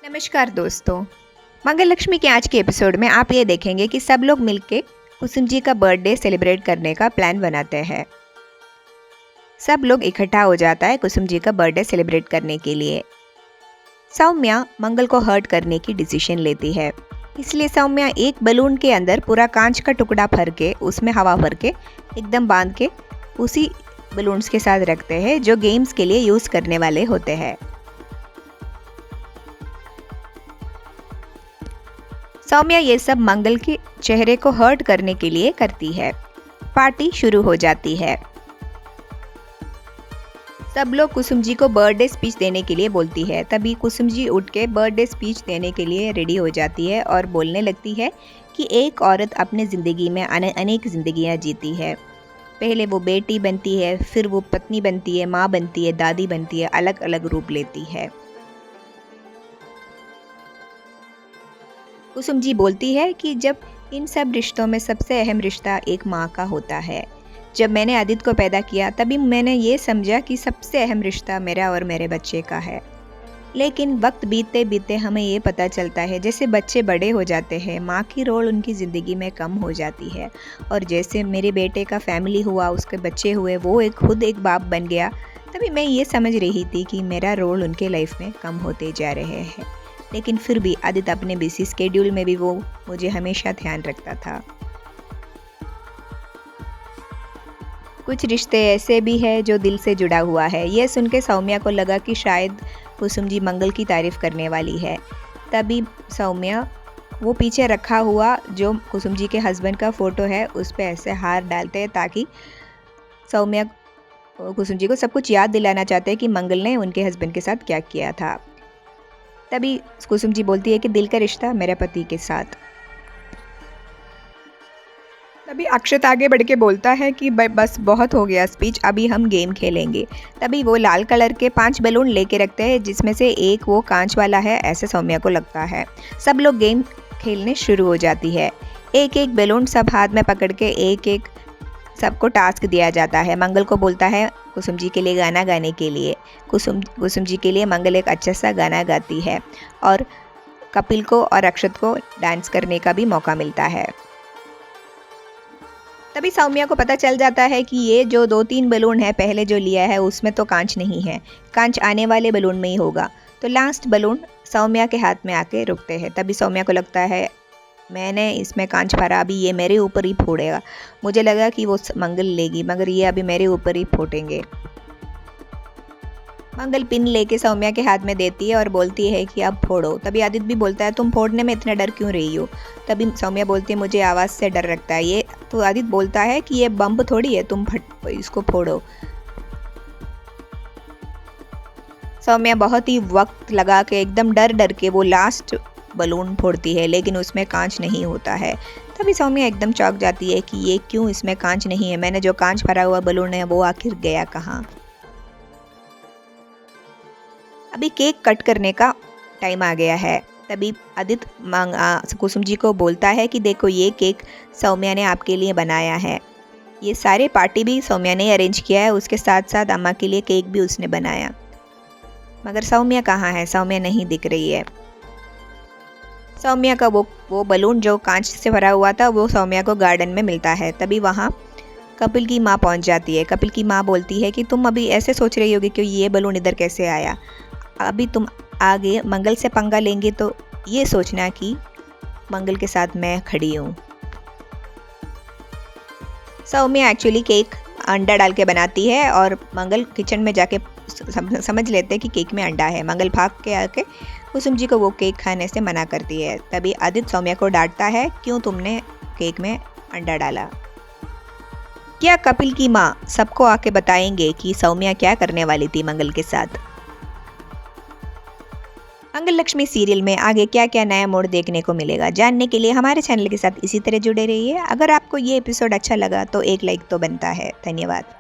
नमस्कार दोस्तों। मंगल लक्ष्मी के आज के एपिसोड में आप ये देखेंगे कि सब लोग मिलके कुसुम जी का बर्थडे सेलिब्रेट करने का प्लान बनाते हैं। सब लोग इकट्ठा हो जाता है कुसुम जी का बर्थडे सेलिब्रेट करने के लिए। सौम्या मंगल को हर्ट करने की डिसीजन लेती है, इसलिए सौम्या एक बलून के अंदर पूरा कांच का टुकड़ा भर के उसमें हवा भर के एकदम बांध के उसी बलून्स के साथ रखते हैं जो गेम्स के लिए यूज़ करने वाले होते हैं। सौम्या ये सब मंगल के चेहरे को हर्ट करने के लिए करती है। पार्टी शुरू हो जाती है। सब लोग कुसुम जी को बर्थडे स्पीच देने के लिए बोलती है। तभी कुसुम जी उठ के बर्थडे स्पीच देने के लिए रेडी हो जाती है और बोलने लगती है कि एक औरत अपने ज़िंदगी में अनेक ज़िंदगियाँ जीती है। पहले वो बेटी बनती है, फिर वो पत्नी बनती है, माँ बनती है, दादी बनती है, अलग अलग रूप लेती है। कुसुम जी बोलती है कि जब इन सब रिश्तों में सबसे अहम रिश्ता एक माँ का होता है। जब मैंने आदित्य को पैदा किया तभी मैंने ये समझा कि सबसे अहम रिश्ता मेरा और मेरे बच्चे का है। लेकिन वक्त बीतते बीतते हमें ये पता चलता है जैसे बच्चे बड़े हो जाते हैं माँ की रोल उनकी ज़िंदगी में कम हो जाती है। और जैसे मेरे बेटे का फैमिली हुआ, उसके बच्चे हुए, वो खुद एक बाप बन गया, तभी मैं ये समझ रही थी कि मेरा रोल उनके लाइफ में कम होते जा रहे हैं। लेकिन फिर भी आदित्य अपने बिजी स्केड्यूल में भी वो मुझे हमेशा ध्यान रखता था। कुछ रिश्ते ऐसे भी हैं जो दिल से जुड़ा हुआ है। यह सुन के सौम्या को लगा कि शायद कुसुम जी मंगल की तारीफ़ करने वाली है। तभी सौम्या वो पीछे रखा हुआ जो कुसुम जी के हस्बैंड का फ़ोटो है उस पर ऐसे हाथ डालते हैं ताकि सौम्या कुसुम जी को सब कुछ याद दिलाना चाहते हैं कि मंगल ने उनके हस्बैंड के साथ क्या किया था। तभी कुसुम जी बोलती है कि दिल का रिश्ता मेरे पति के साथ। तभी अक्षत आगे बढ़ के बोलता है कि बस बहुत हो गया स्पीच, अभी हम गेम खेलेंगे। तभी वो लाल कलर के 5 बलून लेके रखते हैं जिसमें से एक वो कांच वाला है, ऐसे सौम्या को लगता है। सब लोग गेम खेलने शुरू हो जाती है। एक एक बलून सब हाथ में पकड़ के एक एक सबको टास्क दिया जाता है। मंगल को बोलता है कुसुम जी के लिए गाना गाने के लिए। कुसुम जी के लिए मंगल एक अच्छा सा गाना गाती है और कपिल को और अक्षत को डांस करने का भी मौका मिलता है। तभी सौम्या को पता चल जाता है कि ये जो 2-3 बलून है पहले जो लिया है उसमें तो कांच नहीं है, कांच आने वाले बलून में ही होगा। तो लास्ट बलून सौम्या के हाथ में आके रुकते हैं। तभी सौम्या को लगता है मैंने इसमें कांच भरा, अभी ये मेरे ऊपर ही फोड़ेगा। मुझे लगा कि वो मंगल लेगी मगर ये अभी मेरे ऊपर ही फोड़ेंगे। मंगल पिन लेके सौम्या के हाथ में देती है और बोलती है कि अब फोड़ो। तभी आदित्य भी बोलता है तुम फोड़ने में इतना डर क्यों रही हो। तभी सौम्या बोलती है मुझे आवाज़ से डर लगता है। ये तो आदित्य बोलता है कि ये बम थोड़ी है, तुम इसको फोड़ो। सौम्या बहुत ही वक्त लगा के एकदम डर के वो लास्ट बलून फोड़ती है लेकिन उसमें कांच नहीं होता है। तभी सौम्या एकदम चौंक जाती है कि ये क्यों इसमें कांच नहीं है, मैंने जो कांच भरा हुआ बलून है वो आखिर गया कहाँ। अभी केक कट करने का टाइम आ गया है। तभी आदित्य कुसुम जी को बोलता है कि देखो ये केक सौम्या ने आपके लिए बनाया है। ये सारे पार्टी भी सौम्या ने अरेंज किया है, उसके साथ साथ अम्मा के लिए केक भी उसने बनाया। मगर सौम्या कहाँ है, सौम्या नहीं दिख रही है। सौम्या का वो बलून जो कांच से भरा हुआ था वो सौम्या को गार्डन में मिलता है। तभी वहाँ कपिल की माँ पहुँच जाती है। कपिल की माँ बोलती है कि तुम अभी ऐसे सोच रही होगी कि ये बलून इधर कैसे आया। अभी तुम आगे मंगल से पंगा लेंगे तो ये सोचना कि मंगल के साथ मैं खड़ी हूँ। सौम्या एक्चुअली केक अंडा डाल के बनाती है और मंगल किचन में जाके समझ लेते हैं कि केक में अंडा है। मंगल भाग के आके कुसुम जी को वो केक खाने से मना करती है। तभी आदित्य सौम्या को डांटता है क्यों तुमने केक में अंडा डाला। क्या कपिल की माँ सबको आके बताएंगे कि सौम्या क्या करने वाली थी मंगल के साथ। मंगल लक्ष्मी सीरियल में आगे क्या क्या नया मोड़ देखने को मिलेगा जानने के लिए हमारे चैनल के साथ इसी तरह जुड़े रहिए। अगर आपको ये एपिसोड अच्छा लगा तो एक लाइक तो बनता है। धन्यवाद।